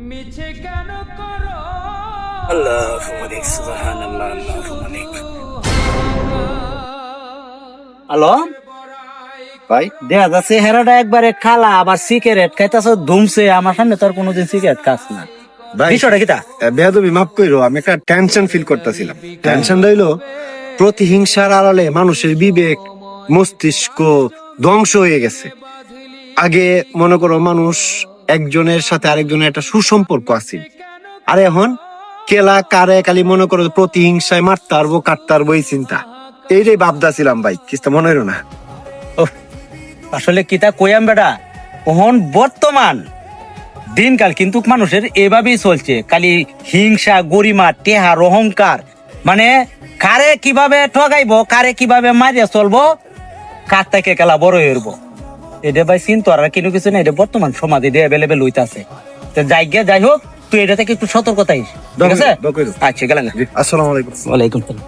মিছে কেন করো আল্লাহু মালিক সুবহানাল্লাহ আল্লাহু মালিক। হ্যালো ভাই, দেখা যাচ্ছে হেরাটা একবারে খালা, আবার সিগারেট খাইতেছ ধুমছে। আমার সামনে তোর কোনোদিন সিগারেট খাস না। ভাই বিষয়টা কিটা? বেয়াদবি মাফ কইরো, আমি একটা টেনশন ফিল করতেছিলাম। টেনশন রইলো প্রতিহিংসার আড়ালে মানুষের বিবেক মস্তিষ্ক ধ্বংস হয়ে গেছে। আগে মনে করো মানুষ একজনের সাথে আরেকজনের একটা সুসম্পর্ক আছে, আর এখন কেলা কারে খালি মনে করো প্রতিহিংসায় মারতে পারবো কাটতে পারবো এই চিন্তা। এইটাই ভাবদা ছিলাম ভাই, কিছু মনে হইলো না। ওহ, আসলে কিতা কইয়াম বেটা, ওহন বর্তমান দিনকাল কিন্তু মানুষের এভাবেই চলছে, খালি হিংসা গরিমা টেহার অহংকার, মানে কারে কিভাবে ঠগাইবো কারে কিভাবে মারিয়া চলবো, কার থেকে খেলা বড় হইব, এটা ভাই চিন্তা আর কিছু কিছু না। এটা বর্তমান সমাজ এটা অ্যাভেলেবেল হইতাছে। তো যাই হোক, তুই এটা থেকে একটু সতর্কতা আইস, ঠিক আছে? দোয়া কইরো। আচ্ছা গেলাম। আসসালামু আলাইকুম। ওয়ালাইকুম সালাম।